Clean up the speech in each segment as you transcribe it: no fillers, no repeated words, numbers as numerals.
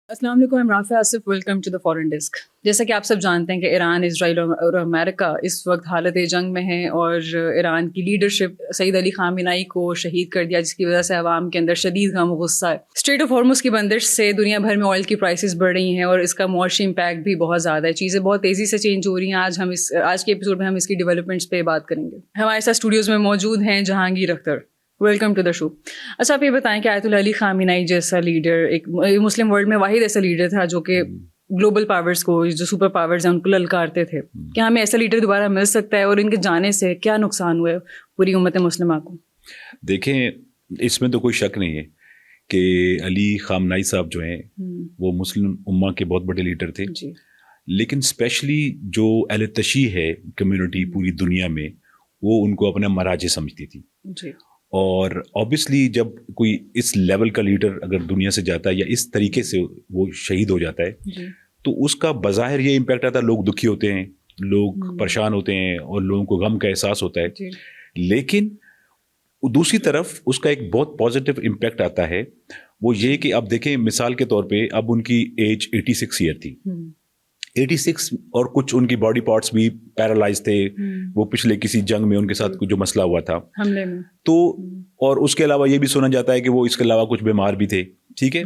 अस्सलाम वालेकुम, I'm Rafia Asif, welcome to the foreign desk. जैसा कि आप सब जानते हैं कि ईरान, इजराइल और अमेरिका इस वक्त हालत जंग में है और ईरान की लीडरशिप सईद अली ख़ामेनी को शहीद कर दिया, जिसकी वजह से अवाम के अंदर शदीद गम और गुस्सा है। स्ट्रेट ऑफ हॉर्मुज़ की बंदिश से दुनिया भर में ऑयल की प्राइसेस बढ़ रही हैं और इसका मुआशी इम्पैक्ट भी बहुत ज़्यादा है। चीज़ें बहुत तेज़ी से चेंज हो रही हैं। आज के एपिसोड में हम इसकी डेवलपमेंट्स पे बात करेंगे। हमारे साथ स्टूडियोज़ में मौजूद हैं Jahangir Akhtar, welcome to the show. अच्छा, आप ये बताएं कि आयतुल्लाह अली ख़ामेनी जैसा लीडर एक मुस्लिम वर्ल्ड में वाहिद ऐसा लीडर था जो कि ग्लोबल पावर्स को, जो सुपर पावर्स हैं, उनको ललकारते थे। क्या हमें ऐसा लीडर दोबारा मिल सकता है और इनके जाने से क्या नुकसान हुए पूरी उम्मत मुस्लिमा को? देखें, इसमें तो कोई शक नहीं है कि अली ख़ामेनी साहब जो हैं वो मुस्लिम उम्मा के बहुत बड़े लीडर थे जी। लेकिन स्पेशली जो अहले तशी है कम्युनिटी पूरी दुनिया में, वो उनको अपना मराजे समझती थी। जी। और ऑब्वियसली जब कोई इस लेवल का लीडर अगर दुनिया से जाता है या इस तरीके से वो शहीद हो जाता है जी। तो उसका बज़ाहिर ये इम्पैक्ट आता है, लोग दुखी होते हैं, लोग परेशान होते हैं और लोगों को गम का एहसास होता है। जी। लेकिन दूसरी तरफ उसका एक बहुत पॉजिटिव इम्पैक्ट आता है, वो ये कि अब देखें, मिसाल के तौर पे अब उनकी एज 86 ईयर थी। 86 और कुछ उनकी बॉडी पार्ट्स भी पैरालाइज थे। वो पिछले किसी जंग में उनके साथ कुछ जो मसला हुआ था हमले में, तो और उसके अलावा ये भी सुना जाता है कि वो इसके अलावा कुछ बीमार भी थे। ठीक है,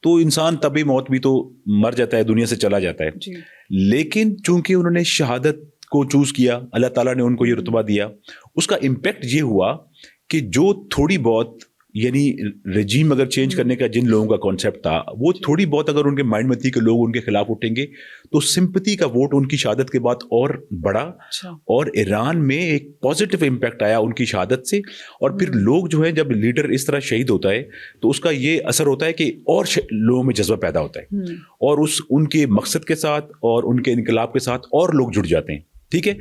तो इंसान तभी मौत भी तो मर जाता है, दुनिया से चला जाता है। जी। लेकिन चूंकि उन्होंने शहादत को चूज किया, अल्लाह ताला ने उनको ये रुतबा दिया, उसका इम्पैक्ट ये हुआ कि जो थोड़ी बहुत यानी रजीम अगर चेंज करने का जिन लोगों का कॉन्सेप्ट था, वो थोड़ी बहुत अगर उनके माइंड में थी कि लोग उनके खिलाफ उठेंगे, तो सिंपैथी का वोट उनकी शहादत के बाद और बढ़ा। अच्छा। और ईरान में एक पॉजिटिव इम्पैक्ट आया उनकी शहादत से। और फिर लोग जो है, जब लीडर इस तरह शहीद होता है तो उसका ये असर होता है कि और लोगों में जज्बा पैदा होता है और उनके मकसद के साथ और उनके इनकलाब के साथ और लोग जुड़ जाते हैं। ठीक है,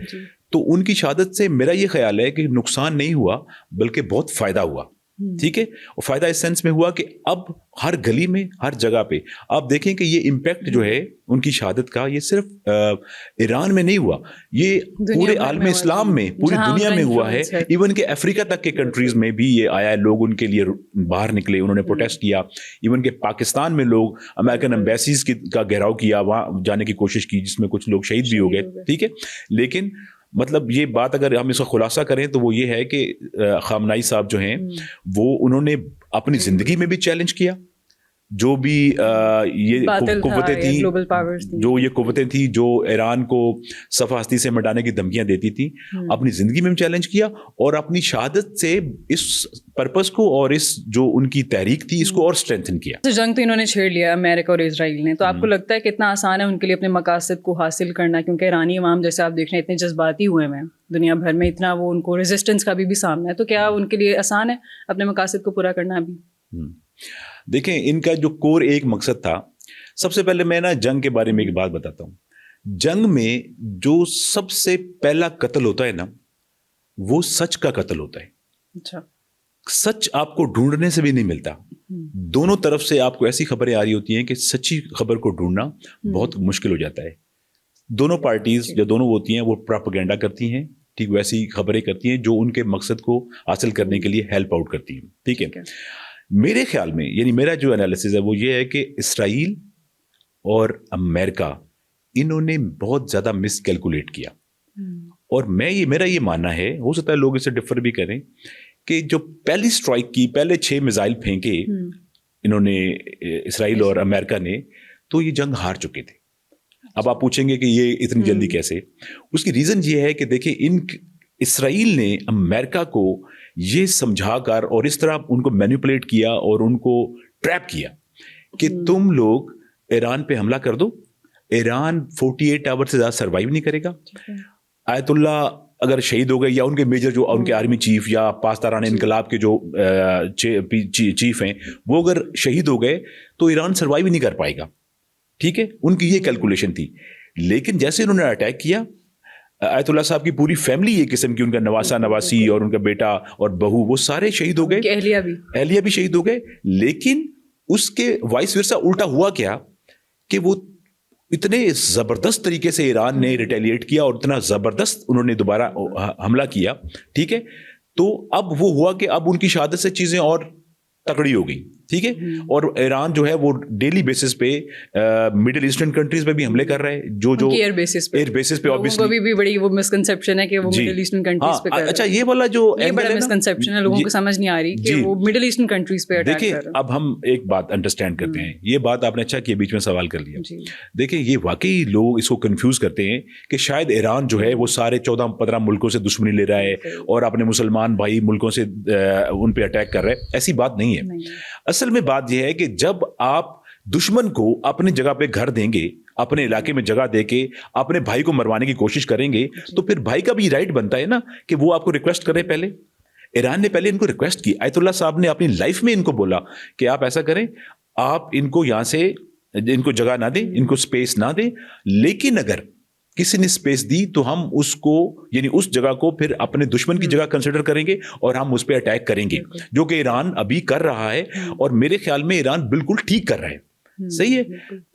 तो उनकी शहादत से मेरा ये ख्याल है कि नुकसान नहीं हुआ बल्कि बहुत फायदा हुआ। ठीक है, और फायदा इस सेंस में हुआ कि अब हर गली में, हर जगह पे आप देखें कि ये इम्पैक्ट जो है उनकी शहादत का, ये सिर्फ ईरान में नहीं हुआ, ये पूरे आलम इस्लाम में, पूरी दुनिया में हुआ है। इवन के अफ्रीका तक के कंट्रीज में भी ये आया है, लोग उनके लिए बाहर निकले, उन्होंने प्रोटेस्ट किया। इवन के पाकिस्तान में लोग अमेरिकन एम्बेसीज का घेराव किया, वहां जाने की कोशिश की, जिसमें कुछ लोग शहीद भी हो गए। ठीक है, लेकिन मतलब ये बात अगर हम इसका खुलासा करें तो वो ये है कि ख़ामेनी साहब जो हैं वो उन्होंने अपनी ज़िंदगी में भी चैलेंज किया जो भी ये कुव्वतें थी, जो ये कुव्वतें थी जो ईरान को सफ़ाहस्ती से मिटाने की धमकियां देती थी, अपनी ज़िंदगी में भी चैलेंज किया और अपनी शहादत से इस पर्पस को और इस जो उनकी तहरीक थी इसको और स्ट्रेंथन किया। तो जंग तो इन्होंने छेड़ लिया अमेरिका और इजराइल ने, तो आपको लगता है कितना आसान है उनके लिए अपने मकासद को हासिल करना? क्योंकि ईरानी अवाम, जैसे आप देख रहे हैं, इतने जज्बाती हुए हैं दुनिया भर में, इतना वो उनको रेजिस्टेंस का भी सामना है, तो क्या उनके लिए आसान है अपने मकासद को पूरा करना अभी? देखें, इनका जो कोर एक मकसद था, सबसे पहले मैं ना जंग के बारे में एक बात बताता हूँ। जंग में जो सबसे पहला कत्ल होता है ना, वो सच का कत्ल होता है। अच्छा। सच आपको ढूंढने से भी नहीं मिलता। दोनों तरफ से आपको ऐसी खबरें आ रही होती हैं कि सच्ची खबर को ढूंढना बहुत मुश्किल हो जाता है। दोनों पार्टीज जो दोनों होती हैं वो प्रोपेगेंडा करती हैं, ठीक वैसी खबरें करती हैं जो उनके मकसद को हासिल करने के लिए हेल्प आउट करती हैं। ठीक है, मेरे ख्याल में, यानी मेरा जो एनालिसिस है वो ये है कि इसराइल और अमेरिका, इन्होंने बहुत ज़्यादा मिस कैलकुलेट किया। और मेरा ये मानना है, हो सकता है लोग इससे डिफर भी करें, कि जो पहली स्ट्राइक की, पहले 6 मिसाइल फेंके इन्होंने इसराइल और अमेरिका ने, तो ये जंग हार चुके थे। अब आप पूछेंगे कि ये इतनी जल्दी कैसे? उसकी रीज़न ये है कि देखिए, इसराइल ने अमेरिका को ये समझाकर और इस तरह उनको मैनिपुलेट किया और उनको ट्रैप किया कि तुम लोग ईरान पे हमला कर दो, ईरान 48 आवर से ज़्यादा सर्वाइव नहीं करेगा। आयतुल्ला अगर शहीद हो गए या उनके मेजर जो उनके आर्मी चीफ या पासदारान इनकलाब के जो चीफ हैं, वो अगर शहीद हो गए तो ईरान सर्वाइव ही नहीं कर पाएगा। ठीक है, उनकी ये कैलकुलेशन थी। लेकिन जैसे उन्होंने अटैक किया, आयतुल्ला साहब की पूरी फैमिली एक किस्म की, उनका नवासी और उनका बेटा और बहू, वो सारे शहीद हो गए, एहलिया भी शहीद हो गए। लेकिन उसके वाइस वर्सा उल्टा हुआ क्या कि वो इतने जबरदस्त तरीके से ईरान ने रिटेलिएट किया और इतना जबरदस्त उन्होंने दोबारा हमला किया। ठीक है, तो अब वो हुआ कि अब उनकी शहादत से चीजें और तगड़ी हो गई। ठीक है। और ईरान जो है वो डेली बेसिस पे मिडिल ईस्टर्न कंट्रीज पे भी हमले कर रहा है, जो एयर बेसिस पे ऑब्वियसली लोगों को भी बड़ी वो मिसकंसेप्शन है कि वो मिडिल ईस्टर्न कंट्रीज पे कर रहा है। अच्छा, ये वाला जो ये बड़ा मिसकंसेप्शन है, लोगों को समझ नहीं आ रही कि वो मिडिल ईस्टर्न कंट्रीज पे अटैक कर रहा है। देखिए, अब हम एक बात अंडरस्टैंड करते हैं, ये बात आपने अच्छा किया बीच में सवाल कर लिया। देखिए, ये वाकई लोग इसको कंफ्यूज करते हैं कि शायद ईरान जो है वो सारे 14-15 मुल्कों से दुश्मनी ले रहा है और अपने मुसलमान भाई मुल्कों से उन पे अटैक कर रहा है। ऐसी बात नहीं है। असल में बात यह है कि जब आप दुश्मन को अपनी जगह पे घर देंगे, अपने इलाके में जगह देके अपने भाई को मरवाने की कोशिश करेंगे, तो फिर भाई का भी राइट बनता है ना कि वो आपको रिक्वेस्ट करे। पहले ईरान ने पहले इनको रिक्वेस्ट की, आयतुल्ला साहब ने अपनी लाइफ में इनको बोला कि आप ऐसा करें, आप इनको यहां से इनको जगह ना दें, इनको स्पेस ना दें, लेकिन अगर किसी ने स्पेस दी तो हम उसको, यानी उस जगह को फिर अपने दुश्मन की जगह कंसिडर करेंगे और हम उस पर अटैक करेंगे, जो कि ईरान अभी कर रहा है। और मेरे ख्याल में ईरान बिल्कुल ठीक कर रहा है। सही है।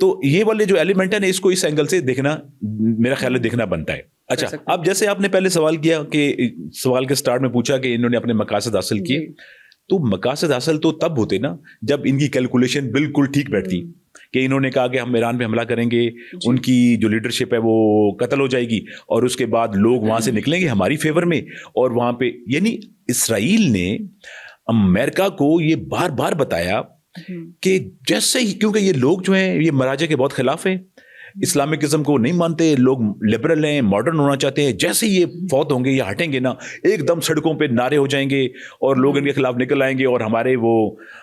तो ये वाले जो एलिमेंट है ना, इसको इस एंगल से देखना, मेरा ख्याल है देखना बनता है। अच्छा, अब जैसे आपने पहले सवाल किया कि सवाल के स्टार्ट में पूछा कि इन्होंने अपने मकासद हासिल किए, तो मकासद हासिल तो तब होते ना जब इनकी कैलकुलेशन बिल्कुल ठीक बैठती, कि इन्होंने कहा कि हम ईरान पे हमला करेंगे, उनकी जो लीडरशिप है वो कत्ल हो जाएगी और उसके बाद लोग वहां से निकलेंगे हमारी फेवर में, और वहां पे यानी इसराइल ने अमेरिका को ये बार बार बताया कि जैसे ही, क्योंकि ये लोग जो हैं ये मराजे के बहुत खिलाफ हैं, इस्लामिकिज्म को नहीं मानते, लोग लिबरल हैं, मॉडर्न होना चाहते हैं। जैसे ये फौत होंगे या हटेंगे ना, एकदम सड़कों पे नारे हो जाएंगे और लोग इनके खिलाफ निकल आएंगे। और हमारे वो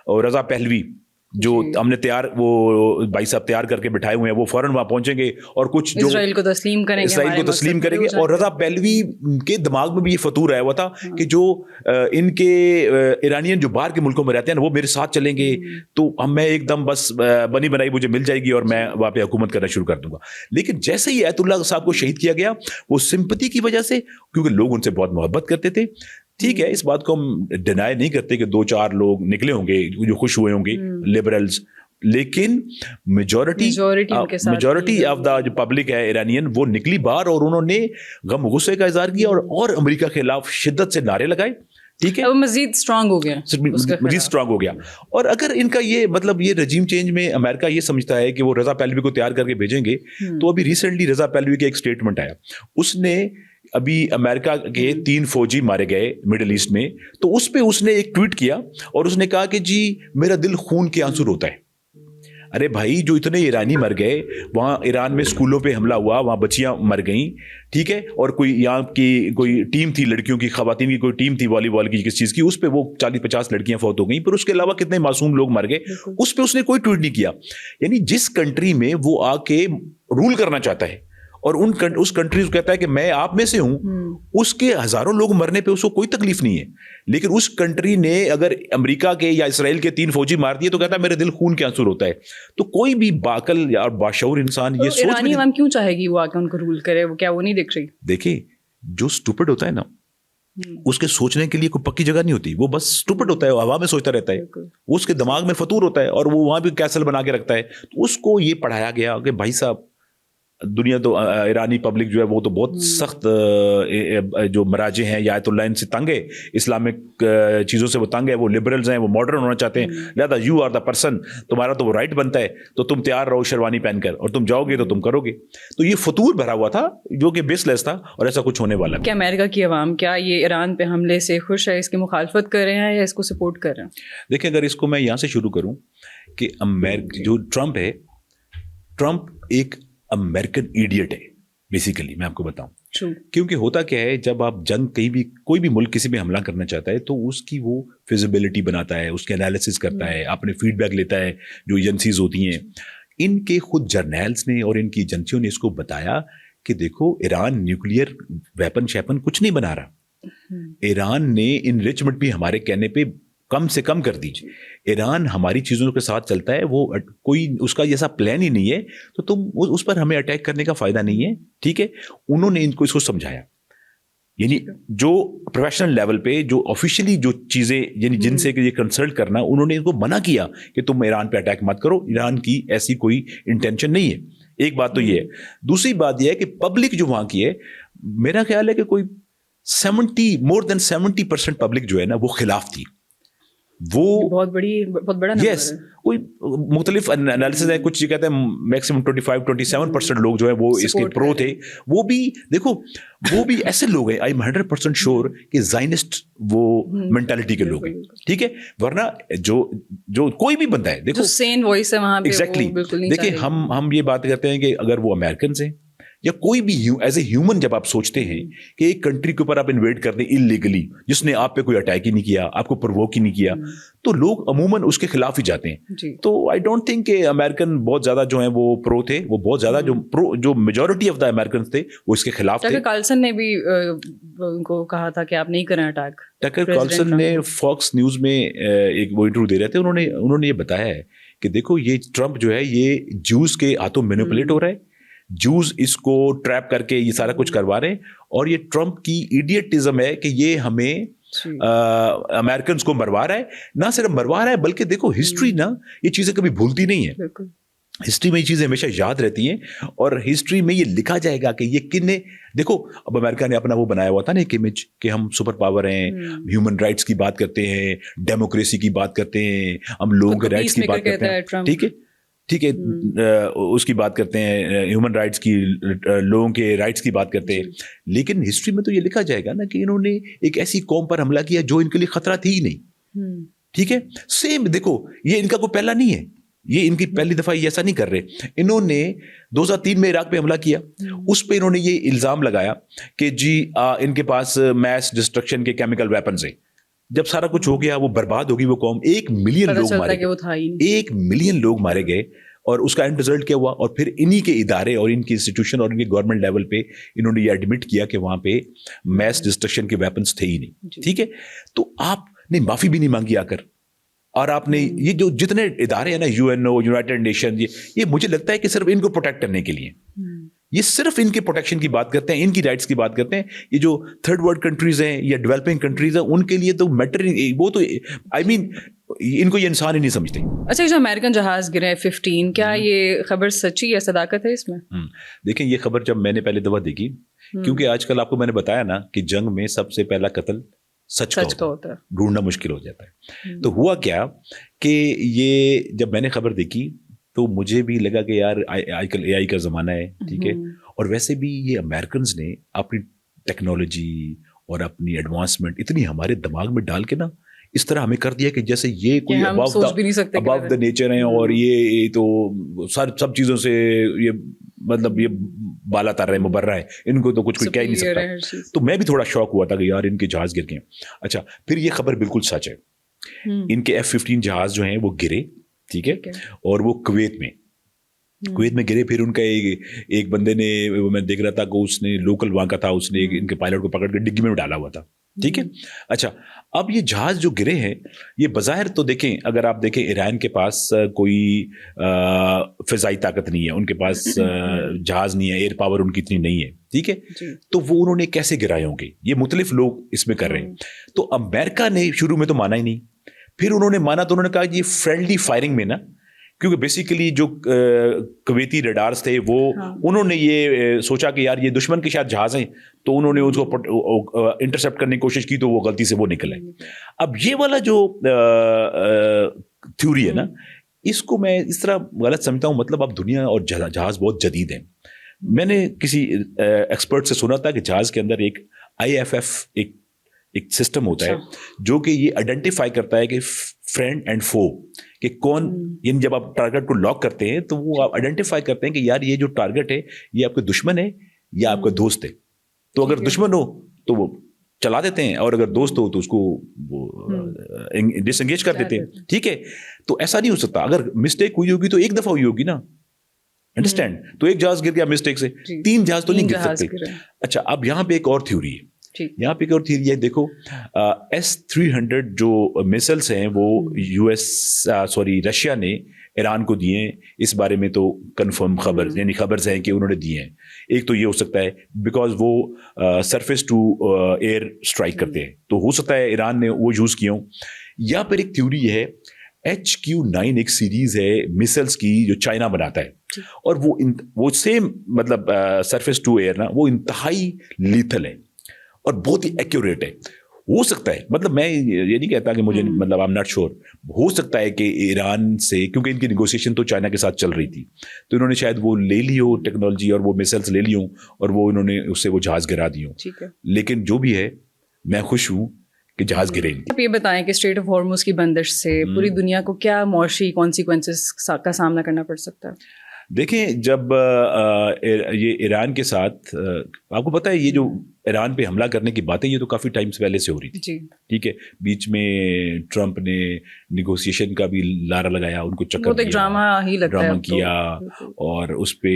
रजा पहलवी जो हमने तैयार, वो भाई साहब तैयार करके बिठाए हुए हैं, वो फौरन वहां पहुंचेंगे और कुछ जो इजराइल को तस्लीम करेंगे, और रजा पहलवी के दिमाग में भी ये फतूर आया हुआ था कि जो इनके ईरानियन जो बाहर के मुल्कों में रहते हैं ना, वो मेरे साथ चलेंगे तो मैं एकदम बस बनी बनाई मुझे मिल जाएगी और मैं वहां पे हुकूमत करना शुरू कर दूंगा। लेकिन जैसे ही आयतुल्लाह साहब को शहीद किया गया, वो सिंपैथी की वजह से, क्योंकि लोग उनसे बहुत मोहब्बत करते थे, ठीक है, इस बात को हम डिनाई नहीं करते कि 2-4 लोग निकले होंगे जो खुश हुए होंगे, लिबरल्स, लेकिन मेजॉरिटी ऑफ द जो पब्लिक है ईरानियन, वो निकली बाहर और उन्होंने गम गुस्से का इजहार किया और अमेरिका के खिलाफ शिद्दत से नारे लगाए। ठीक है, मजीद स्ट्रांग हो गया। और अगर इनका ये मतलब ये रजीम चेंज में अमेरिका ये समझता है कि वो रजा पहलवी को तैयार करके भेजेंगे, तो अभी रिसेंटली रजा पहलवी का एक स्टेटमेंट आया, उसने अभी अमेरिका के 3 फौजी मारे गए मिडिल ईस्ट में, तो उस पे उसने एक ट्वीट किया और उसने कहा कि जी मेरा दिल खून के आंसू रोता है। अरे भाई, जो इतने ईरानी मर गए, वहाँ ईरान में स्कूलों पे हमला हुआ, वहाँ बच्चियां मर गईं, ठीक है, और कोई यहाँ की कोई टीम थी लड़कियों की, खवातीन की कोई टीम थी वॉलीबॉल की, किस चीज़ की, उस पे वो 40-50 लड़कियां फौत हो गई, पर उसके अलावा कितने मासूम लोग मर गए, उस पे उसने कोई ट्वीट नहीं किया। यानी जिस कंट्री में वो आके रूल करना चाहता है और उस कंट्री को कहता है कि मैं आप में से हूं, उसके हजारों लोग मरने पे उसको कोई तकलीफ नहीं है, लेकिन उस कंट्री ने अगर अमेरिका के या इसराइल के 3 फौजी मार दिए तो कहता है मेरे दिल खून के आंसू रोता है। तो कोई भी बाकल या बाशऊर इंसान ये सोच ईरानी अवाम क्यों चाहेगी वो आके उनको रूल करे? वो क्या वो नहीं दिख रही? देखिए, जो स्टूपिड होता है ना, उसके सोचने के लिए कोई पक्की जगह नहीं होती, वो बस स्टूपिड होता है, हवा में सोचता रहता है, वो उसके दिमाग में फतूर होता है और वो वहां भी कैसल बना के रखता है। तो उसको ये पढ़ाया गया कि भाई साहब, दुनिया तो ईरानी पब्लिक जो है वो तो बहुत सख्त जो मराजे हैं या आयतुल्ला इनसे तंग है, इस्लामिक चीज़ों से वो तंग है, वो लिबरल्स हैं, वो मॉडर्न होना चाहते हैं, लिहाजा यू आर द पर्सन, तुम्हारा तो वो राइट बनता है, तो तुम तैयार रहो शेरवानी पहनकर और तुम जाओगे तो तुम करोगे। तो ये फतूर भरा हुआ था जो कि बेसलेस था और ऐसा कुछ होने वाला। क्या अमेरिका की अवाम क्या ये ईरान पे हमले से खुश है, इसकी मुखालफत कर रहे हैं या इसको सपोर्ट कर रहे हैं? देखिए, अगर इसको मैं यहाँ से शुरू करूँ कि जो ट्रंप है, ट्रंप एक अमेरिकन इडियट है बेसिकली, मैं आपको बताऊं। क्योंकि होता क्या है, जब आप जंग कहीं भी, कोई भी मुल्क किसी पे हमला करना चाहता है तो उसकी वो फिजिबिलिटी बनाता है, उसके एनालिसिस करता है, अपने फीडबैक लेता है, जो एजेंसीज होती हैं। इनके खुद जर्नल्स ने और इनकी एजेंसियों ने इसको बताया कि देखो, ईरान न्यूक्लियर वेपन शैपन कुछ नहीं बना रहा, ईरान ने इनरिचमेंट भी हमारे कहने पे कम से कम कर दी, ईरान हमारी चीज़ों के साथ चलता है, वो कोई उसका जैसा प्लान ही नहीं है, तो तुम उस पर हमें अटैक करने का फ़ायदा नहीं है। ठीक है, उन्होंने इनको इसको समझाया, यानी जो प्रोफेशनल लेवल पे जो ऑफिशियली जो चीज़ें यानी जिनसे ये कंसल्ट करना, उन्होंने इनको मना किया कि तुम ईरान पे अटैक मत करो, ईरान की ऐसी कोई इंटेंशन नहीं है। एक बात तो ये है। दूसरी बात यह है कि पब्लिक जो वहाँ की है, मेरा ख्याल है कि कोई 70 मोर देन 70% पब्लिक जो है ना वो खिलाफ थी। वो बहुत बड़ा नंबर यस है। कोई मुख्तलिफ एनालिसिस है, कुछ ये कहते हैं मैक्सिमम 25-27% लोग जो है वो इसके Support प्रो कर थे। रहे हैं। वो भी देखो, वो भी ऐसे लोग हैं, आई एम 100% श्योर कि जाइनिस्ट वो मेंटालिटी के लोग हैं, बिल्कुल। ठीक है। वरना जो जो कोई भी बंदा है, जो देखो सेन वॉइस है वहां पे एग्जैक्टली वो बिल्कुल नहीं देखिए, चाहेगा। हम ये बात करते हैं कि अगर वो अमेरिकन हैं या कोई भी एज ए ह्यूमन, जब आप सोचते हैं कि एक कंट्री के ऊपर आप इन्वेड कर दें इलीगली, जिसने आप पे कोई अटैक ही नहीं किया, आपको प्रोवोक ही नहीं किया, तो लोग अमूमन उसके खिलाफ ही जाते हैं। जी। तो आई डोंट थिंक कि अमेरिकन बहुत ज्यादा जो है वो प्रो थे, वो बहुत ज्यादा जो मेजोरिटी ऑफ द अमेरिकन थे वो इसके खिलाफ थे। टकर कार्लसन ने भी उनको कहा था कि आप नहीं करें अटैक। टकर कार्लसन ने फॉक्स न्यूज में एक वो इंटरव्यू दे रहे थे, उन्होंने ये बताया है कि देखो, ये ट्रम्प जो है ये जूस के हाथों मैनिपुलेट हो रहा है, जूस इसको ट्रैप करके ये सारा कुछ करवा रहे हैं, और ये ट्रम्प की इडियटिज्म है कि ये हमें अमेरिकन को मरवा रहा है। ना सिर्फ मरवा रहा है, बल्कि देखो हिस्ट्री ना ये चीजें कभी भूलती नहीं है। हिस्ट्री में ये चीजें हमेशा याद रहती हैं, और हिस्ट्री में ये लिखा जाएगा कि ये किन्ने, देखो अब अमेरिका ने अपना वो बनाया हुआ था ना एक इमेज कि हम सुपर पावर हैं, ह्यूमन राइट्स की बात करते हैं, डेमोक्रेसी की बात करते हैं, हम लोगों के राइट्स की बात करते हैं, ठीक है, उसकी बात करते हैं, ह्यूमन राइट्स की, लोगों के राइट्स की बात करते हैं। लेकिन हिस्ट्री में तो ये लिखा जाएगा ना कि इन्होंने एक ऐसी कौम पर हमला किया जो इनके लिए खतरा थी ही नहीं, ठीक है। सेम देखो, ये इनका कोई पहला नहीं है, ये इनकी पहली दफा ये ऐसा नहीं कर रहे। इन्होंने 2003 में इराक पे हमला किया, उस पे इन्होंने ये इल्जाम लगाया कि जी इनके पास मैस डिस्ट्रक्शन के केमिकल वेपन्स हैं। जब सारा कुछ हो गया, वो बर्बाद होगी वो कौम, 1 मिलियन लोग मारे गए, 1 मिलियन लोग मारे गए, और उसका एंड रिजल्ट क्या हुआ? और फिर इन्हीं के इदारे और इनकी इंस्टीट्यूशन और इनके गवर्नमेंट लेवल पे इन्होंने ये एडमिट किया कि वहां पे मैस डिस्ट्रक्शन के वेपन्स थे ही नहीं, ठीक है। तो आपने माफी भी नहीं मांगी आकर, और आपने ये जो जितने इदारे हैं ना, यूएनओ, यूनाइटेड नेशन, ये मुझे लगता है कि सिर्फ इनको प्रोटेक्ट करने के लिए, ये सिर्फ इनके प्रोटेक्शन की बात करते हैं, इनकी राइट्स की बात करते हैं। ये जो थर्ड वर्ल्ड कंट्रीज हैं या डेवलपिंग कंट्रीज हैं, उनके लिए तो मैटर, वो तो आई मीन इनको ये इंसान ही नहीं समझते। अच्छा, जो अमेरिकन जहाज गिरे 15, क्या ये खबर सच्ची या सदाकत है इसमें? देखिए, ये खबर जब मैंने पहले दफा देखी, क्योंकि आजकल आपको मैंने बताया ना कि जंग में सबसे पहला कत्ल सच का होता है, ढूंढना मुश्किल हो जाता है। तो हुआ क्या कि ये जब मैंने खबर देखी तो मुझे भी लगा कि यार आजकल AI का ज़माना है, ठीक है, और वैसे भी ये अमेरिकन्स ने अपनी टेक्नोलॉजी और अपनी एडवांसमेंट इतनी हमारे दिमाग में डाल के ना इस तरह हमें कर दिया कि जैसे ये कोई अबव द नेचर है, और ये तो सब चीज़ों से ये मतलब ये बाला तर रहे, मुबर्रा है, इनको तो कुछ कह ही नहीं सकता। तो मैं भी थोड़ा शौक हुआ था कि यार इनके जहाज गिर गए। अच्छा, फिर ये खबर बिल्कुल सच है, इनके F-15 जहाज जो हैं वो गिरे, ठीक है, और वो कुवैत में गिरे। फिर उनका एक बंदे ने, मैं देख रहा था कि उसने लोकल वहां का था, उसने इनके पायलट को पकड़ कर डिग्गी में डाला हुआ था, ठीक है। अच्छा, अब ये जहाज जो गिरे हैं, ये बज़ाहिर तो देखें, अगर आप देखें, ईरान के पास कोई फिजाई ताकत नहीं है, उनके पास जहाज नहीं है, एयर पावर उनकी इतनी नहीं है, ठीक है। तो वो उन्होंने कैसे गिराए होंगे, ये मुख्तलिफ लोग इसमें कर रहे हैं। तो अमेरिका ने शुरू में तो माना ही नहीं, फिर उन्होंने माना तो उन्होंने कहा कि ये फ्रेंडली फायरिंग में ना, क्योंकि बेसिकली जो कुवैती रडार्स थे वो उन्होंने ये सोचा कि यार ये दुश्मन के शायद जहाज हैं, तो उन्होंने उसको इंटरसेप्ट करने की कोशिश की, तो वो गलती से वो निकले। अब ये वाला जो थ्योरी है ना, इसको मैं इस तरह गलत समझता हूँ। मतलब अब दुनिया और जहाज बहुत जदीद है। मैंने किसी एक्सपर्ट से सुना था कि जहाज के अंदर एक IFF एक सिस्टम होता है जो कि ये आइडेंटिफाई करता है कि फ्रेंड एंड फो, कि कौन, यानी जब आप टारगेट को लॉक करते हैं तो वो आप आइडेंटिफाई करते हैं कि यार ये जो टारगेट है ये आपके दुश्मन है या आपका दोस्त है। तो अगर दुश्मन हो तो वो चला देते हैं, और अगर दोस्त हो तो उसको डिसएंगेज कर देते हैं, ठीक है। तो ऐसा नहीं हो सकता, अगर मिस्टेक हुई होगी तो एक दफा हुई होगी ना, अंडरस्टैंड। तो एक जहाज गिर गया मिस्टेक से, 3 जहाज तो नहीं गिर सकते। अच्छा, अब यहाँ पे एक और थ्योरी है, यहाँ पे एक और थ्योरी है। देखो, S-300 जो मिसाइल्स हैं वो रशिया ने ईरान को दिए हैं, इस बारे में तो कंफर्म खबर यानी खबर्स हैं कि उन्होंने दिए हैं। एक तो ये हो सकता है बिकॉज वो सरफेस टू एयर स्ट्राइक करते हैं, तो हो सकता है ईरान ने वो यूज किए हों। या फिर एक थ्योरी है HQ-9 एक सीरीज है मिसाइल्स की जो चाइना बनाता है, और वो सेम मतलब सरफेस टू एयर ना, वो इंतहाई लीथल है और बहुत ही एक्यूरेट है। हो सकता है, मतलब मैं ये नहीं कहता कि मुझे, मतलब आई एम नॉट श्योर, हो सकता है कि ईरान से, क्योंकि इनकी निगोशिएशन तो चाइना के साथ चल रही थी, तो इन्होंने शायद वो ले ली हो टेक्नोलॉजी और वो मिसाइल्स ले ली हो और वो इन्होंने उससे वो जहाज गिरा दी हो। ठीक है, लेकिन जो भी है, मैं खुश हूँ कि जहाज गिरे नहीं। आप ये बताएं कि स्ट्रेट ऑफ हॉर्मुज की बंदिश से पूरी दुनिया को क्या मौशी कॉन्सिक्वेंसेस का सामना करना पड़ सकता है? देखें, जब ये ईरान के साथ, आपको पता है ये जो ईरान पे हमला करने की बातें, ये तो काफ़ी टाइम से पहले से हो रही थी जी, ठीक है। बीच में ट्रंप ने निगोशिएशन का भी लारा लगाया, उनको चक्कर वो तो एक दिया, ड्रामा ही लगता है ड्रामा अब तो। किया, और उस पे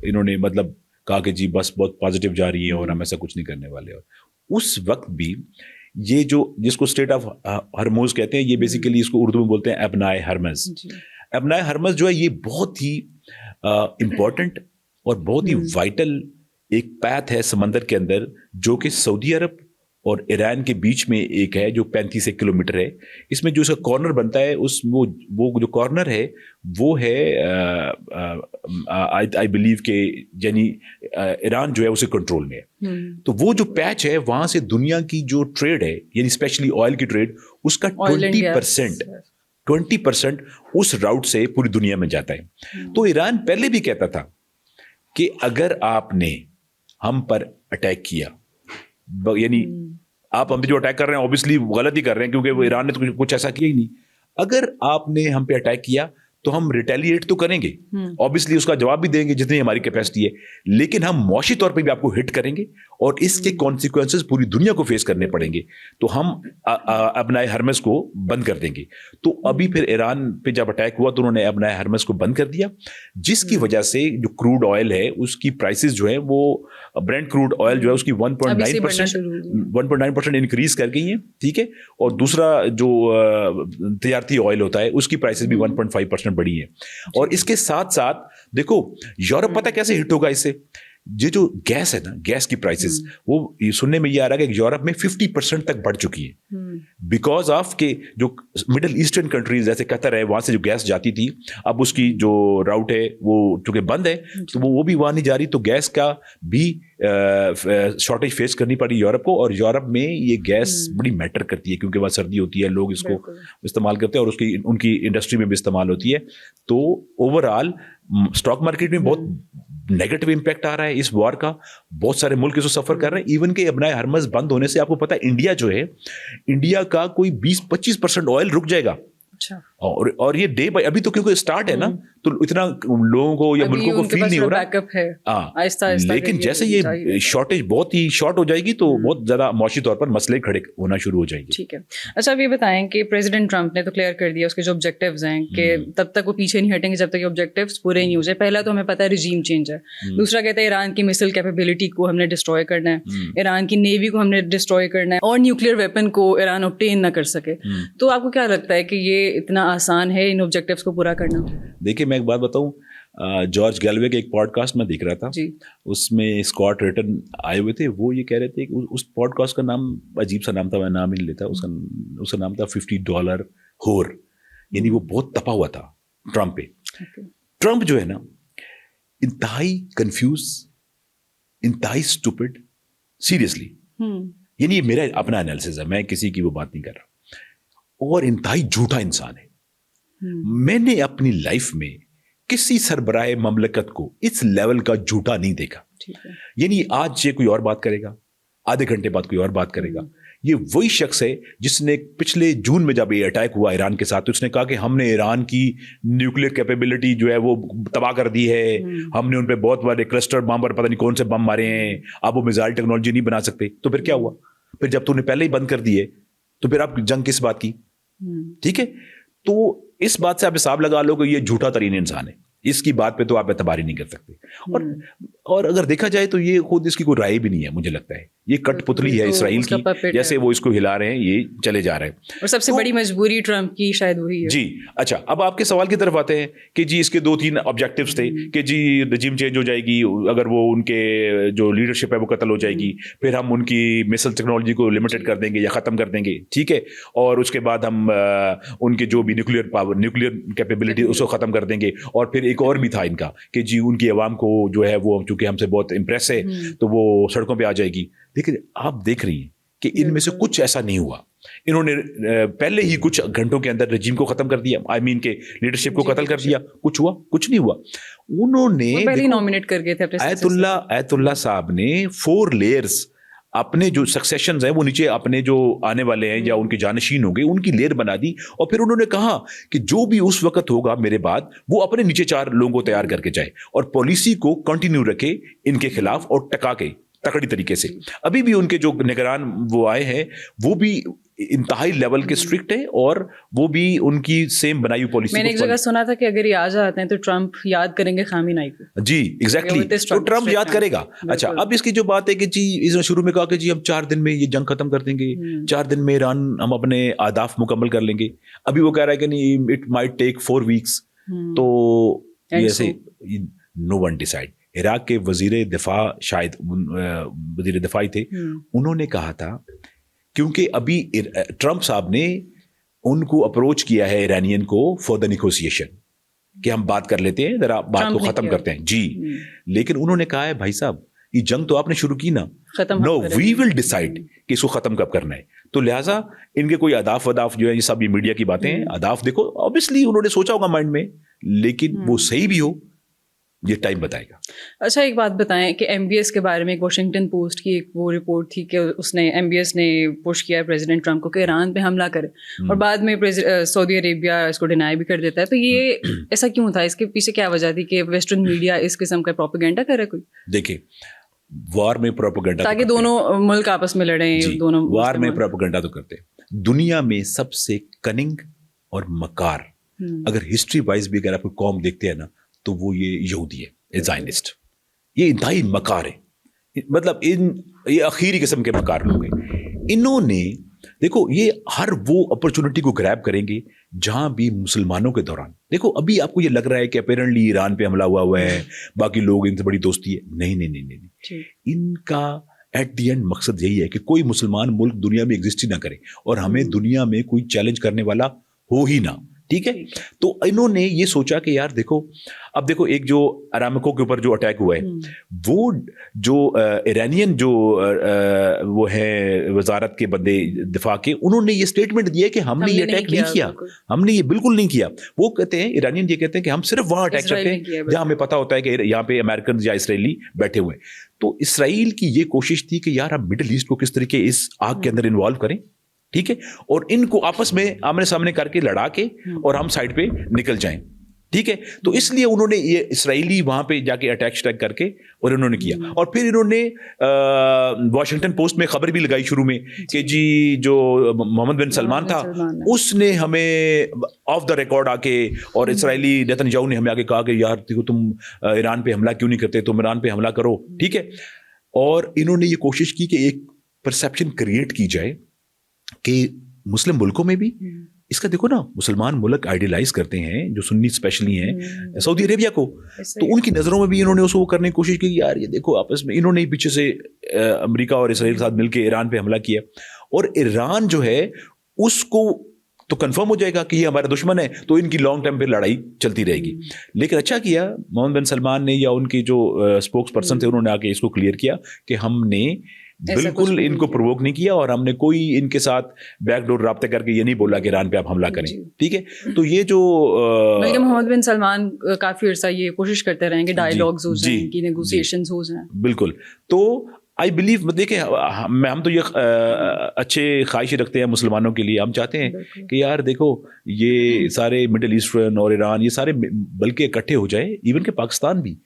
इन्होंने मतलब कहा कि जी बस बहुत पॉजिटिव जा रही है और हम ऐसा कुछ नहीं करने वाले। और उस वक्त भी ये जो, जिसको स्ट्रेट ऑफ हरमुज कहते हैं, ये बेसिकली इसको उर्दू में बोलते हैं एबनाए हरमज। एबनाए हरमज जो है ये बहुत ही इम्पोर्टेंट और बहुत ही वाइटल एक पैथ है समंदर के अंदर, जो कि सऊदी अरब और ईरान के बीच में एक है, जो 35 किलोमीटर है। इसमें जो इसका कॉर्नर बनता है, उस वो जो कॉर्नर है वो है आई बिलीव के, यानी ईरान जो है उसे कंट्रोल में है। तो वो जो पैच है, वहां से दुनिया की जो ट्रेड है, यानी स्पेशली ऑयल की ट्रेड, उसका 20% उस राउट से पूरी दुनिया में जाता है। तो ईरान पहले भी कहता था कि अगर आपने हम पर अटैक किया, यानी आप हम पे जो अटैक कर रहे हैं ऑब्वियसली गलत ही कर रहे हैं, क्योंकि वो ईरान ने तो कुछ ऐसा किया ही नहीं। अगर आपने हम पे अटैक किया तो हम रिटेलिएट तो करेंगे, ऑब्वियसली उसका जवाब भी देंगे जितनी हमारी कैपेसिटी है, लेकिन हम मौशी तौर पे भी आपको हिट करेंगे और इसके कॉन्सिक्वेंसेस पूरी दुनिया को फेस करने पड़ेंगे। तो हम एबनाए हरमज को बंद कर देंगे। तो अभी फिर ईरान पे जब अटैक हुआ तो उन्होंने एबनाए हरमज को बंद कर दिया, जिसकी वजह से जो क्रूड ऑयल है उसकी प्राइसेस जो है, वो ब्रेंट क्रूड ऑयल जो है उसकी 1.9% इंक्रीज कर गई है, ठीक है। और दूसरा जो तजारती ऑयल होता है उसकी प्राइसेस भी 1.5% बढ़ी है। और इसके साथ साथ देखो यूरोप पता कैसे हिट होगा इससे, ये जो गैस है ना, गैस की प्राइसेस, वो ये सुनने में ये आ रहा है कि यूरोप में 50% तक बढ़ चुकी है, बिकॉज ऑफ के जो मिडिल ईस्टर्न कंट्रीज जैसे कतर है, वहां से जो गैस जाती थी, अब उसकी जो राउट है वो चूंकि बंद है, तो वो भी वहां नहीं जा रही, तो गैस का भी शॉर्टेज फेस करनी पड़ी यूरोप को। और यूरोप में ये गैस बड़ी मैटर करती है, क्योंकि वहाँ सर्दी होती है, लोग इसको इस्तेमाल करते हैं और उसकी उनकी इंडस्ट्री में भी इस्तेमाल होती है। तो ओवरऑल स्टॉक मार्केट में बहुत नेगेटिव इंपैक्ट आ रहा है इस वॉर का, बहुत सारे मुल्क इसको सफर कर रहे हैं। इवन के एबनाए हरमज बंद होने से आपको पता है इंडिया जो है, इंडिया का कोई 20-25% ऑयल रुक जाएगा। अच्छा। और ये डे बाय, अभी तो क्योंकि स्टार्ट है ना, तो इतना लोगों को या मुल्कों को फील नहीं हो रहा, बैकअप है, आहिस्ता लेकिन जैसे ये शॉर्टेज बहुत ही शॉर्ट हो जाएगी तो बहुत ज्यादा मौशी तौर पर मसले खड़े होना शुरू हो जाएंगे। ठीक है। अच्छा, अब ये बताएं कि प्रेसिडेंट ट्रंप ने तो क्लियर कर दिया उसके जो ऑब्जेक्टिव्स हैं कि तब तक वो पीछे नहीं हटेंगे जब तक ये ऑब्जेक्टिव्स पूरे नहीं हो जाए। पहला तो हमें पता है रिजीम चेंज है, दूसरा कहता है ईरान की मिसाइल कैपेबिलिटी को हमने डिस्ट्रॉय करना है, ईरान की नेवी को हमने डिस्ट्रॉय करना है और न्यूक्लियर वेपन को ईरान ऑब्टेन ना कर सके। तो आपको क्या लगता है कि ये इतना आसान है इन ऑब्जेक्टिव्स को पूरा करना? देखिए, मैं एक बात बताऊं, जॉर्ज गैलवे के एक पॉडकास्ट में देख रहा था जी। उसमें स्कॉट रिटन आए हुए थे, वो ये कह रहे थे कि उस पॉडकास्ट का नाम अजीब सा नाम था, मैं नाम ही नहीं लेता, उसका नाम था $50 होर, यानी वो बहुत तपा हुआ था ट्रंप पे। ट्रंप जो है ना, इंतहाई कंफ्यूज, इंतहाई स्टूपिड, सीरियसली, यानी ये मेरा अपना एनालिसिस है, मैं किसी की वो बात नहीं कर रहा, और इंतहाई झूठा इंसान है। मैंने अपनी लाइफ में किसी सरबराह ममलकत को इस लेवल का झूठा नहीं देखा। यानी आज ये कोई और बात करेगा, आधे घंटे बाद कोई और बात करेगा। ये वही शख्स है जिसने पिछले जून में जब ये अटैक हुआ ईरान के साथ, तो उसने कहा कि हमने ईरान की न्यूक्लियर कैपेबिलिटी जो है वो तबाह कर दी है, हमने उन पे बहुत बड़े क्लस्टर बम और पता नहीं कौन से बम मारे हैं, अब वो मिसाइल टेक्नोलॉजी नहीं बना सकते। तो फिर क्या हुआ? फिर जब तूने पहले ही बंद कर दिए तो फिर आप जंग किस बात की? ठीक है, तो इस बात से आप हिसाब लगा लो कि ये झूठा तरीन इंसान है, इसकी बात पे तो आप एतबार ही नहीं कर सकते। और अगर देखा जाए तो ये खुद इसकी कोई राय भी नहीं है, मुझे लगता है ये कठपुतली है इसराइल की, जैसे वो इसको हिला रहे हैं, ये चले जा रहे हैं। और सबसे बड़ी मजबूरी ट्रंप की शायद वही है। जी। अच्छा, अब आपके सवाल की तरफ आते हैं कि जी इसके 2-3 ऑब्जेक्टिव्स थे कि जी रजीम चेंज हो जाएगी अगर वो उनके जो लीडरशिप है वो कत्ल हो जाएगी, फिर हम उनकी मिसाइल टेक्नोलॉजी को लिमिटेड कर देंगे या खत्म कर देंगे, ठीक है, और उसके बाद हम उनके जो भी न्यूक्लियर पावर, न्यूक्लियर कैपेबिलिटी उसको खत्म कर देंगे। और फिर एक और भी था इनका कि जी उनकी आवाम को जो है वो चूंकि हमसे बहुत इंप्रेस है तो वो सड़कों पे आ जाएगी। देखिए, आप देख रही हैं कि इनमें से कुछ ऐसा नहीं हुआ। इन्होंने पहले ही कुछ घंटों के अंदर रजीम को खत्म कर दिया, आई मीन के लीडरशिप को कत्ल कर दिया। कुछ हुआ? कुछ नहीं हुआ। उन्होंने पहले ही नॉमिनेट कर गए थे अपने आयतुल्ला साहब ने 4 लेयर्स अपने जो सक्सेशंस हैं वो नीचे अपने जो आने वाले हैं या उनके जानशीन होंगे उनकी लेयर बना दी, और फिर उन्होंने कहा कि जो भी उस वक्त होगा मेरे बाद वो अपने नीचे 4 लोगों को तैयार करके जाए और पॉलिसी को कंटिन्यू रखे इनके खिलाफ और टका के तकड़ी तरीके से। अभी भी उनके जो निगरान वो आए हैं वो भी इंतहाई लेवल के स्ट्रिक्ट है और वो भी उनकी सेम बनाई हुई पॉलिसी। मैंने एक जगह सुना था कि अगर ये आ जाते हैं तो ट्रंप याद करेंगे खामेनेई को। जी एग्जैक्टली, तो ट्रंप याद करेगा। अच्छा, अब इसकी जो बात है कि जी इसने शुरू में कहा कि जी हम 4 दिन में ये जंग खत्म कर देंगे, 4 दिन में ईरान हम अपने अहदाफ मुकम्मल कर लेंगे। अभी वो कह रहा है कि नहीं, इट माइट टेक 4 वीक्स। तो ऐसे नो वन डिसाइड। इराक के वजीर दिफा, शायद वजीर दिफा ही थे, उन्होंने कहा था क्योंकि अभी ट्रंप साहब ने उनको अप्रोच किया है ईरानियन को फॉर द निगोशिएशन कि हम बात कर लेते हैं, जरा बात को खत्म करते हैं जी। लेकिन उन्होंने कहा है भाई साहब ये जंग तो आपने शुरू की ना, नो वी विल डिसाइड कि इसको खत्म कब करना है। तो लिहाजा इनके कोई अदाफ वदाफ जो है, ये सब ये मीडिया की बातें हैं, अदाफ देखो ऑब्वियसली उन्होंने सोचा होगा माइंड में, लेकिन वो सही भी हो ये टाइम बताएगा। अच्छा, एक बात बताएं कि एमबीएस के बारे में एक वॉशिंगटन पोस्ट की एक वो रिपोर्ट थी कि उसने एमबीएस ने पुश किया प्रेसिडेंट ट्रंप को कि ईरान पे हमला करे, और बाद में सऊदी अरेबिया इसको डिनाई भी कर देता है। तो ये ऐसा क्यों था? इसके पीछे क्या वजह थी कि वेस्टर्न मीडिया इस किस्म का प्रोपेगेंडा करे? कोई देखिए, वार में प्रोपेगेंडा ताकि दोनों मुल्क आपस में लड़ें, दोनों वार में प्रोपेगेंडा तो करते हैं। दुनिया में सबसे कनिंग और मकार, अगर हिस्ट्री वाइज भी अगर आप कौम देखते हैं ना, तो वो ये यहूदी है, ज़ायनिस्ट। ये इंतहाई मकार है, मतलब ये आखिरी किस्म के मकार लोग हैं। इन्होंने देखो ये हर वो अपॉर्चुनिटी को ग्रैब करेंगे जहां भी मुसलमानों के दौरान, देखो अभी आपको ये लग रहा है कि अपेरेंटली ईरान पे हमला हुआ है, बाकी लोग इनसे बड़ी दोस्ती है। नहीं नहीं नहीं नहीं, नहीं। इनका एट द एंड मकसद यही है कि कोई मुसलमान मुल्क दुनिया में एग्जिस्ट ही ना करे और हमें दुनिया में कोई चैलेंज करने वाला हो ही ना। ठीक है, तो इन्होंने ये सोचा कि यार देखो, अब देखो एक जो अरामको के ऊपर जो अटैक हुआ है, वो जो ईरानियन जो वो है वजारत के बंदे दिफा के, उन्होंने ये स्टेटमेंट दिया कि हमने ये अटैक नहीं किया, हमने ये बिल्कुल नहीं किया। वो कहते हैं, ईरानियन ये कहते हैं कि हम सिर्फ वहां अटैक करते हैं जहां हमें पता होता है कि यहाँ पे अमेरिकन या इसराइली बैठे हुए हैं। तो इसराइल की ये कोशिश थी कि यार हम मिडिल ईस्ट को किस तरीके इस आग के अंदर इन्वॉल्व करें, ठीक है, और इनको आपस में आमने सामने करके लड़ा के और हम साइड पे निकल जाएं। ठीक है, तो इसलिए उन्होंने ये इसराइली वहां पे जाके अटैक करके और इन्होंने किया। और फिर इन्होंने वॉशिंगटन पोस्ट में खबर भी लगाई शुरू में कि जी जो मोहम्मद बिन सलमान था उसने हमें ऑफ द रिकॉर्ड आके और इसराइली नेतन्याहू ने हमें आके कहा कि यार देखो तुम ईरान पे हमला क्यों नहीं करते, तुम ईरान पे हमला करो। ठीक है, और इन्होंने ये कोशिश की कि एक परसेप्शन क्रिएट की जाए कि मुस्लिम मुल्कों में भी इसका, देखो ना, मुसलमान मुल्क आइडियलाइज करते हैं जो सुन्नी स्पेशली हैं सऊदी अरेबिया को, तो उनकी नज़रों में भी इन्होंने उसको करने की कोशिश की। यार ये देखो आपस में इन्होंने ही पीछे से अमेरिका और इसराइल के साथ मिलकर ईरान पे हमला किया, और ईरान जो है उसको तो कंफर्म हो जाएगा कि ये हमारा दुश्मन है, तो इनकी लॉन्ग टर्म पे लड़ाई चलती रहेगी। लेकिन अच्छा किया मोहम्मद बिन सलमान ने या उनके जो स्पोक्स पर्सन थे उन्होंने आके इसको क्लियर किया कि हमने बिल्कुल इनको प्रोवोक नहीं किया और हमने कोई इनके साथ बैकडोर राब्ते करके ये नहीं बोला कि ईरान पे आप हमला करें। ठीक है, तो ये जो बल्कि मोहम्मद बिन सलमान काफी अर्सा ये कोशिश करते रहेंगे डायलॉग्स हो जाएं, इनकी नेगोशिएशंस हो जाएं। बिल्कुल, तो आई बिलीव, देखिए हम तो ये अच्छे ख्वाहिश रखते हैं मुसलमानों के लिए। हम चाहते हैं कि यार देखो ये सारे मिडिल ईस्टर्न और ईरान ये सारे बल्कि इकट्ठे हो जाए, इवन के पाकिस्तान भी,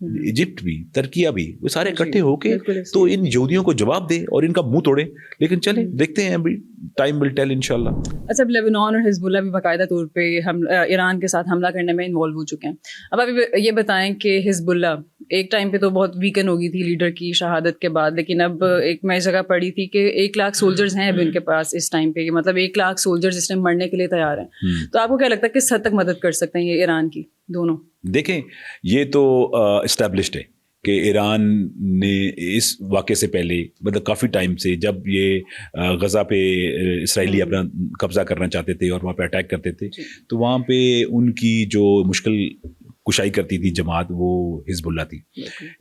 इजिप्ट भी, तुर्किया भी, वो सारे इकट्ठे होके तो इन यहूदियों को जवाब दे और इनका मुंह तोड़े। लेकिन चले देखते हैं, अभी टाइम विल टेल इंशाल्लाह। अच्छा, लेबनान और हिजबुल्लाह भी बाकायदा तौर पे हम ईरान के साथ हमला करने में इन्वॉल्व हो चुके हैं। अब अभी ये बताएं कि हिजबुल्लाह एक टाइम पे तो बहुत वीकन हो गई थी लीडर की शहादत के बाद, लेकिन अब एक मैं जगह पढ़ी थी कि 1 लाख सोल्जर्स हैं अब इनके पास इस टाइम पे, मतलब 1 लाख सोल्जर्स इस टाइम मरने के लिए तैयार हैं। तो आपको क्या लगता है किस हद तक मदद कर सकते हैं ये ईरान की दोनों? देखें, ये तो एस्टैब्लिश्ड है कि ईरान ने इस वाक़े से पहले, मतलब काफ़ी टाइम से, जब ये गज़ा पे इसराइली अपना कब्ज़ा करना चाहते थे और वहाँ पे अटैक करते थे, तो वहाँ पे उनकी जो मुश्किल कुशाई करती थी जमात, वो हिजबुल्लाह थी।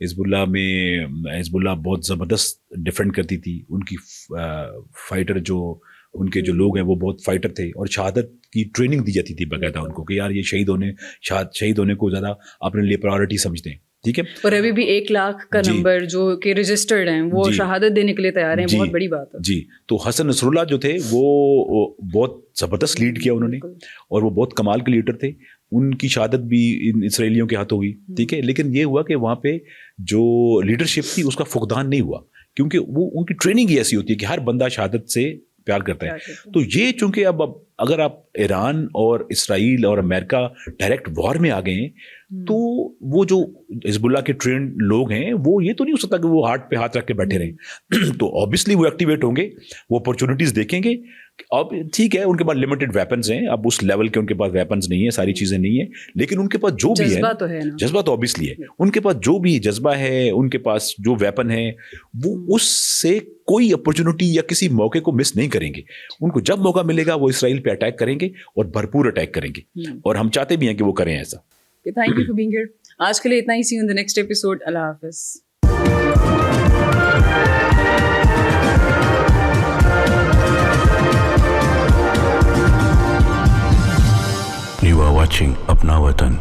हिजबुल्लाह बहुत ज़बरदस्त डिफेंड करती थी। उनकी फाइटर जो उनके जो लोग हैं वो बहुत फाइटर थे, और शहादत की ट्रेनिंग दी जाती थी बाकायदा उनको कि यार ये शहीद होने को ज़्यादा अपने लिए प्रायोरिटी समझते हैं। ठीक है, और अभी भी 1 लाख का नंबर जो कि रजिस्टर्ड हैं वो शहादत देने के लिए तैयार हैं, बहुत बड़ी बात है जी। तो हसन नसरुल्लाह जो थे वो बहुत ज़बरदस्त लीड किया उन्होंने, और वो बहुत कमाल के लीडर थे। उनकी शहादत भी इन इसराइलियों के हाथों हुई। ठीक है, लेकिन ये हुआ कि वहाँ पे जो लीडरशिप थी उसका फुकदान नहीं हुआ, क्योंकि वो उनकी ट्रेनिंग ही ऐसी होती है कि हर बंदा शहादत से प्यार करता है। तो ये चूंकि अब अगर आप ईरान और इसराइल और अमेरिका डायरेक्ट वॉर में आ गए हैं, तो वो जो हिजबुल्लाह के ट्रेंड लोग हैं वो ये तो नहीं हो सकता कि वो हाथ पे हाथ रख के बैठे रहें। तो ऑब्वियसली वो एक्टिवेट होंगे, वो अपॉर्चुनिटीज देखेंगे। अब ठीक है, उनके पास लिमिटेड वेपन्स हैं, अब उस लेवल के उनके पास वेपन्स नहीं है, सारी चीजें नहीं है, लेकिन उनके पास जो भी है जज्बा तो ऑब्वियसली है। उनके पास जो भी जज्बा है, उनके पास जो वेपन है, वो उससे कोई अपॉर्चुनिटी या किसी मौके को मिस नहीं करेंगे। उनको जब मौका मिलेगा वो इसराइल पे अटैक करेंगे, और भरपूर अटैक करेंगे, और हम चाहते भी हैं कि वो करें ऐसा। Thank you for being here. आज के लिए इतना ही। See you in the next episode. अल्लाह हाफिज। You are watching Apna Watan.